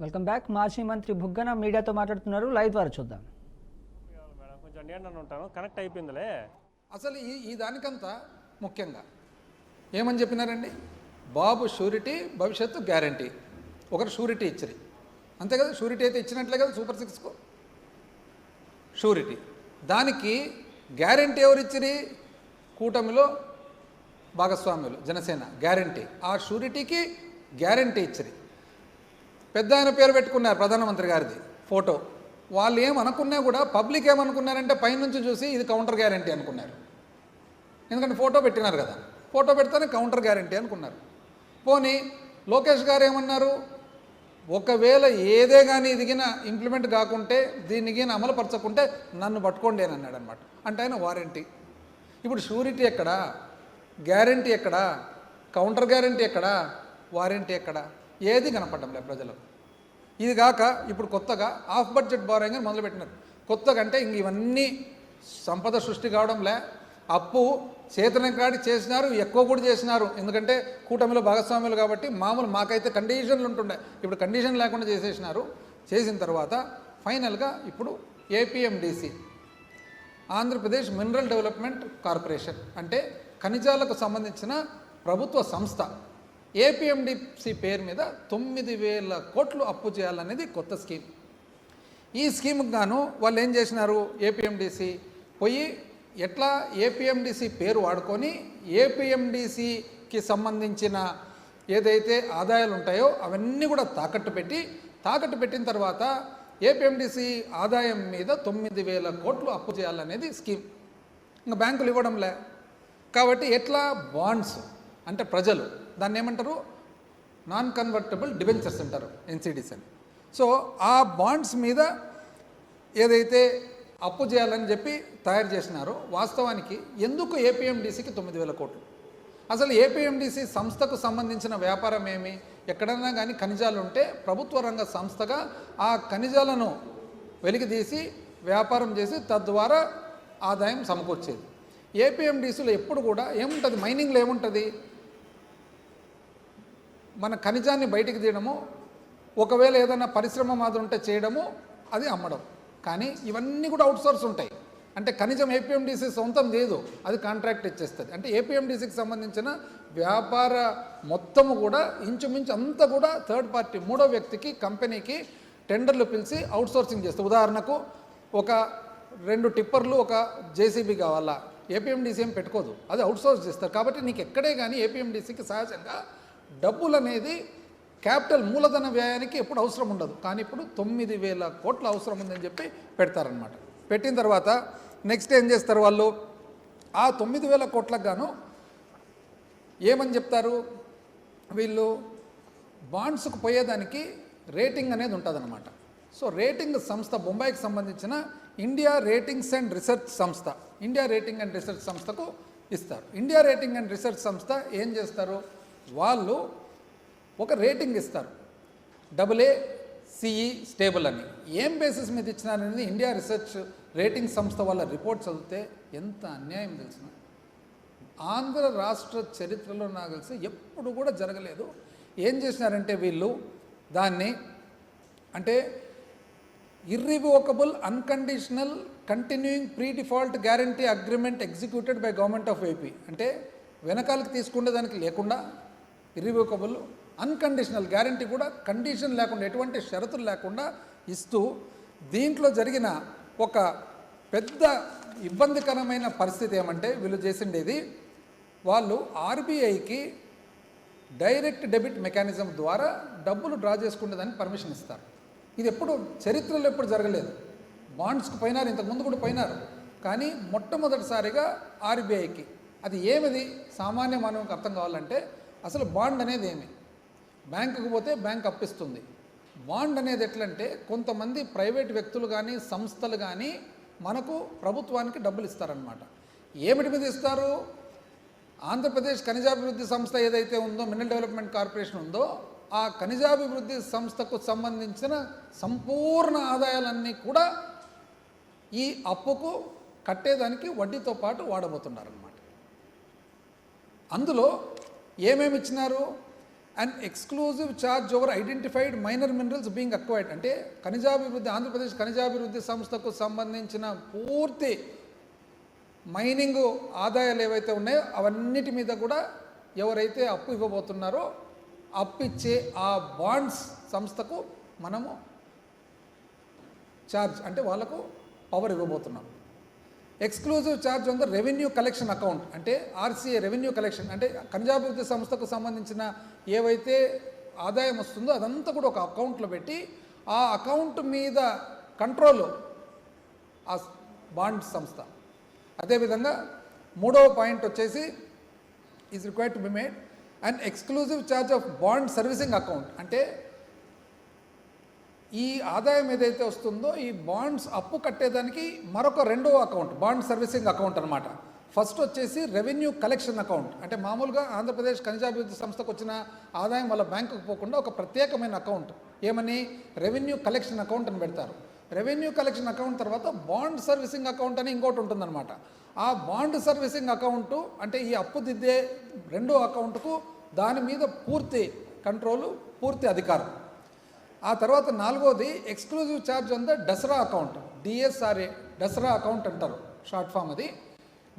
Welcome back. మాజీ మంత్రి బుగ్గన మీడియాతో మాట్లాడుతున్నారు. లైవ్ ద్వారా చూద్దాం. కొంచెం నేను ఉంటాను కనెక్ట్ అయిపోయిందిలే. అసలు ఈ దానికంతా ముఖ్యంగా ఏమని చెప్పినారండి? బాబు షూరిటీ, భవిష్యత్తు గ్యారంటీ. ఒకరు షూరిటీ ఇచ్చరి, అంతే కదా? షూరిటీ అయితే ఇచ్చినట్లే కదా సూపర్ సిక్స్కు షూరిటీ. దానికి గ్యారంటీ ఎవరు ఇచ్చిరి? కూటమిలో భాగస్వాములు జనసేన గ్యారంటీ. ఆ షూరిటీకి గ్యారంటీ ఇచ్చిరి. పెద్ద ఆయన పేరు పెట్టుకున్నారు, ప్రధానమంత్రి గారిది ఫోటో. వాళ్ళు ఏమనుకున్నా కూడా పబ్లిక్ ఏమనుకున్నారంటే పైనుంచి చూసి ఇది కౌంటర్ గ్యారంటీ అనుకున్నారు. ఎందుకంటే ఫోటో పెట్టినారు కదా, ఫోటో పెడితేనే కౌంటర్ గ్యారంటీ అనుకున్నారు. పోనీ లోకేష్ గారు ఏమన్నారు? ఒకవేళ ఏదే కానీ ఇదిగిన ఇంప్లిమెంట్ కాకుంటే, దీనికి అమలు పరచకుంటే నన్ను పట్టుకోండి అని అన్నాడు అనమాట. అంటే ఆయన వారంటీ. ఇప్పుడు షూరిటీ ఎక్కడా? గ్యారంటీ ఎక్కడా? కౌంటర్ గ్యారంటీ ఎక్కడా? వారంటీ ఎక్కడా? ఏది కనపడడంలే ప్రజలకు. ఇది కాక ఇప్పుడు కొత్తగా ఆఫ్ బడ్జెట్ బారోయింగ్ అని మొదలుపెట్టినారు. కొత్తగా అంటే ఇంక ఇవన్నీ సంపద సృష్టి కావడంలే, అప్పు చేతనం కాడి చేసినారు, ఎక్కువ కూడా చేసినారు. ఎందుకంటే కూటమిలో భాగస్వాములు కాబట్టి మామూలు మాకైతే కండిషన్లు ఉంటుండే, ఇప్పుడు కండిషన్ లేకుండా చేసేసినారు. చేసిన తర్వాత ఫైనల్గా ఇప్పుడు APMDC, Andhra Pradesh mineral development corporation, అంటే ఖనిజాలకు సంబంధించిన ప్రభుత్వ సంస్థ, ఏపీఎండిసి పేరు మీద 9,000 కోట్లు అప్పు చేయాలనేది కొత్త స్కీమ్. ఈ స్కీమ్కి గాను వాళ్ళు ఏం చేసినారు? ఏపీఎండిసి పోయి ఎట్లా ఏపీఎండిసి పేరు వాడుకొని ఏపీఎండిసికి సంబంధించిన ఏదైతే ఆదాయాలు ఉంటాయో అవన్నీ కూడా తాకట్టు పెట్టిన తర్వాత ఏపీఎండిసి ఆదాయం మీద 9,000 కోట్లు అప్పు చేయాలనేది స్కీమ్. ఇంకా బ్యాంకులు ఇవ్వడంలే కాబట్టి ఎట్లా? బాండ్స్ అంటే ప్రజలు దాన్ని ఏమంటారు? నాన్ కన్వర్టబుల్ డిబెంచర్స్ అంటారు, ఎన్సిడిస్ అని. సో ఆ బాండ్స్ మీద ఏదైతే అప్పు చేయాలని చెప్పి తయారు చేసినారో, వాస్తవానికి ఎందుకు ఏపీఎండిసికి 9,000 కోట్లు? అసలు ఏపీఎండిసి సంస్థకు సంబంధించిన వ్యాపారం ఏమి? ఎక్కడైనా కానీ ఖనిజాలు ఉంటే ప్రభుత్వ రంగ సంస్థగా ఆ ఖనిజాలను వెలికితీసి వ్యాపారం చేసి తద్వారా ఆదాయం సమకూర్చేది. ఏపీఎండిసిలో ఎప్పుడు కూడా ఏముంటుంది? మైనింగ్లో ఏముంటుంది? మన ఖనిజాన్ని బయటికి తీయడము, ఒకవేళ ఏదైనా పరిశ్రమ మాదిరి ఉంటే చేయడము, అది అమ్మడం. కానీ ఇవన్నీ కూడా అవుట్సోర్స్ ఉంటాయి. అంటే ఖనిజం ఏపీఎండిసి సొంతం లేదు, అది కాంట్రాక్ట్ ఇచ్చేస్తుంది. అంటే ఏపీఎండిసికి సంబంధించిన వ్యాపార మొత్తము కూడా ఇంచుమించు అంతా కూడా థర్డ్ పార్టీ, మూడో వ్యక్తికి, కంపెనీకి టెండర్లు పిలిచి అవుట్సోర్సింగ్ చేస్తుంది. ఉదాహరణకు ఒక 2 టిప్పర్లు, ఒక జేసీబీ కావాలా, ఏపీఎండిసి ఏం పెట్టుకోదు, అది అవుట్సోర్స్ చేస్తారు. కాబట్టి నీకు ఎక్కడే కానీ ఏపీఎండిసికి సహజంగా డబ్బులు అనేది క్యాపిటల్ మూలధన వ్యయానికి ఎప్పుడు అవసరం ఉండదు. కానీ ఇప్పుడు 9,000 కోట్ల అవసరం ఉందని చెప్పి పెడతారనమాట. పెట్టిన తర్వాత నెక్స్ట్ ఏం చేస్తారు వాళ్ళు? ఆ 9,000 కోట్లకు గాను ఏమని చెప్తారు వీళ్ళు? బాండ్స్కు పోయేదానికి రేటింగ్ అనేది ఉంటుందన్నమాట. సో రేటింగ్ సంస్థ, బొంబాయికి సంబంధించిన ఇండియా రేటింగ్స్ అండ్ రీసెర్చ్ సంస్థ, ఇండియా రేటింగ్ అండ్ రీసెర్చ్ సంస్థకు ఇస్తారు. ఇండియా రేటింగ్ అండ్ రీసెర్చ్ సంస్థ ఏం చేస్తారు? వాళ్ళు ఒక రేటింగ్ ఇస్తారు, AA స్టేబుల్ అని. ఏం బేసిస్ మీద ఇచ్చినారనేది ఇండియా రీసెర్చ్ రేటింగ్ సంస్థ వాళ్ళ రిపోర్ట్ చదివితే ఎంత అన్యాయం తెలిసిన. ఆంధ్ర రాష్ట్ర చరిత్రలో నాకు తెలిసి ఎప్పుడు కూడా జరగలేదు. ఏం చేసినారంటే వీళ్ళు దాన్ని అంటే irrevocable unconditional continuing pre default guarantee agreement executed by government of AP, అంటే వెనకాలకి తీసుకునే దానికి లేకుండా ఇర్రివోకబుల్ అన్కండిషనల్ గ్యారంటీ కూడా కండిషన్ లేకుండా, ఎటువంటి షరతులు లేకుండా ఇస్తూ, దీంట్లో జరిగిన ఒక పెద్ద ఇబ్బందికరమైన పరిస్థితి ఏమంటే వీళ్ళు చేసిండేది, వాళ్ళు ఆర్బీఐకి డైరెక్ట్ డెబిట్ మెకానిజం ద్వారా డబ్బులు డ్రా చేసుకునేదానికి పర్మిషన్ ఇస్తారు. ఇది ఎప్పుడు చరిత్రలో ఎప్పుడు జరగలేదు. బాండ్స్కి పోయినారు, ఇంతకుముందు కూడా పోయినారు, కానీ మొట్టమొదటిసారిగా ఆర్బీఐకి. అది ఏమిది సామాన్య మానవునికి అర్థం కావాలంటే, అసలు బాండ్ అనేది ఏమి? బ్యాంకుకు పోతే బ్యాంక్ అప్పిస్తుంది. బాండ్ అనేది ఎట్లంటే, కొంతమంది ప్రైవేట్ వ్యక్తులు కానీ సంస్థలు కానీ మనకు ప్రభుత్వానికి డబ్బులు ఇస్తారనమాట. ఏమిటి మీద ఇస్తారు? ఆంధ్రప్రదేశ్ ఖనిజాభివృద్ధి సంస్థ ఏదైతే ఉందో, మినరల్ డెవలప్మెంట్ కార్పొరేషన్ ఉందో, ఆ ఖనిజాభివృద్ధి సంస్థకు సంబంధించిన సంపూర్ణ ఆదాయాలన్నీ కూడా ఈ అప్పుకు కట్టేదానికి వడ్డీతో పాటు వాడబోతున్నారన్నమాట. అందులో ఏమేమి ఇచ్చినారు? And exclusive charge over identified minor minerals being acquired. అంటే ఖనిజాభివృద్ధి, ఆంధ్రప్రదేశ్ ఖనిజాభివృద్ధి సంస్థకు సంబంధించిన పూర్తి మైనింగ్ ఆదాయాలు ఏవైతే ఉన్నాయో అవన్నిటి మీద కూడా ఎవరైతే అప్పు ఇవ్వబోతున్నారో అప్పిచ్చే ఆ బాండ్స్ సంస్థకు మనము ఛార్జ్ అంటే వాళ్ళకు పవర్ ఇవ్వబోతున్నాం. Exclusive charge on the revenue collection account, అంటే ఆర్సీఏ రెవెన్యూ కలెక్షన్, అంటే ఖనిజాభివృద్ధి సంస్థకు సంబంధించిన ఏవైతే ఆదాయం వస్తుందో అదంతా కూడా ఒక అకౌంట్లో పెట్టి ఆ అకౌంట్ మీద కంట్రోల్ ఆ బాండ్ సంస్థ. అదేవిధంగా మూడవ పాయింట్ వచ్చేసి is required to be made and exclusive charge of bond servicing account. అంటే ఈ ఆదాయం ఏదైతే వస్తుందో ఈ బాండ్స్ అప్పు కట్టేదానికి మరొక రెండవ అకౌంట్ బాండ్ సర్వీసింగ్ అకౌంట్ అనమాట. ఫస్ట్ వచ్చేసి రెవెన్యూ కలెక్షన్ అకౌంట్, అంటే మామూలుగా ఆంధ్రప్రదేశ్ ఖనిజాభివృద్ధి సంస్థకు వచ్చిన ఆదాయం వాళ్ళ బ్యాంకుకు పోకుండా ఒక ప్రత్యేకమైన అకౌంట్ ఏమని రెవెన్యూ కలెక్షన్ అకౌంట్ అని పెడతారు. రెవెన్యూ కలెక్షన్ అకౌంట్ తర్వాత బాండ్ సర్వీసింగ్ అకౌంట్ అని ఇంకోటి ఉంటుందన్నమాట. ఆ బాండ్ సర్వీసింగ్ అకౌంటు అంటే ఈ అప్పు దిద్దే రెండో అకౌంట్కు దాని మీద పూర్తి కంట్రోలు, పూర్తి అధికారం. ఆ తర్వాత నాలుగోది exclusive charge on the DSRA account, DSRA, DSRA account అంటారు షార్ట్ ఫామ్. అది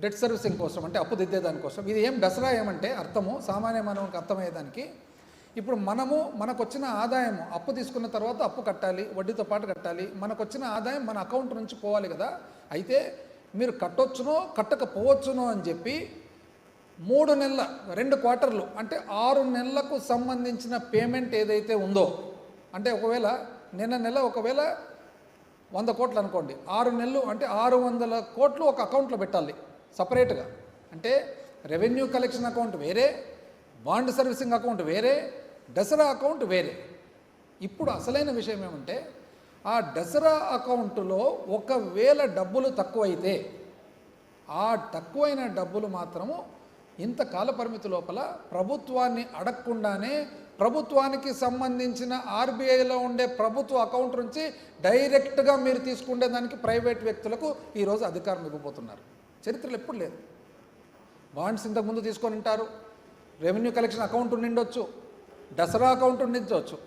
డెట్ సర్వీసింగ్ కోసం, అంటే అప్పు దిద్దే దానికోసం. ఇది డస్రా ఏమంటే అర్థము సామాన్య మానవునికి అర్థమయ్యేదానికి, ఇప్పుడు మనకు వచ్చిన ఆదాయం అప్పు తీసుకున్న తర్వాత అప్పు కట్టాలి, వడ్డీతో పాటు కట్టాలి. మనకు వచ్చిన ఆదాయం మన అకౌంట్ నుంచి పోవాలి కదా. అయితే మీరు కట్టొచ్చునో కట్టకపోవచ్చునో అని చెప్పి 3 నెలల 2 క్వార్టర్లు అంటే 6 నెలలకు సంబంధించిన పేమెంట్ ఏదైతే ఉందో, అంటే ఒకవేళ నెల ఒకవేళ 100 కోట్లు అనుకోండి, 6 నెలలు అంటే 600 కోట్లు ఒక అకౌంట్లో పెట్టాలి సపరేట్గా. అంటే రెవెన్యూ కలెక్షన్ అకౌంట్ వేరే, బాండ్ సర్వీసింగ్ అకౌంట్ వేరే, దసరా అకౌంట్ వేరే. ఇప్పుడు అసలైన విషయం ఏమంటే ఆ దసరా అకౌంటులో ఒకవేళ డబ్బులు తక్కువైతే ఆ తక్కువైన డబ్బులు మాత్రము ఇంత కాల పరిమితి లోపల ప్రభుత్వాన్ని అడగకుండానే ప్రభుత్వానికి సంబంధించిన ఆర్బీఐలో ఉండే ప్రభుత్వ అకౌంట్ నుంచి డైరెక్ట్గా మీరు తీసుకునే దానికి ప్రైవేట్ వ్యక్తులకు ఈరోజు అధికారం ఇవ్వబోతున్నారు. చరిత్రలో ఎప్పుడు లేదు. బాండ్స్ ఇంతకుముందు తీసుకొని ఉంటారు, రెవెన్యూ కలెక్షన్ అకౌంట్ ఉండిండొచ్చు, దసరా అకౌంట్ ఉండించవచ్చు,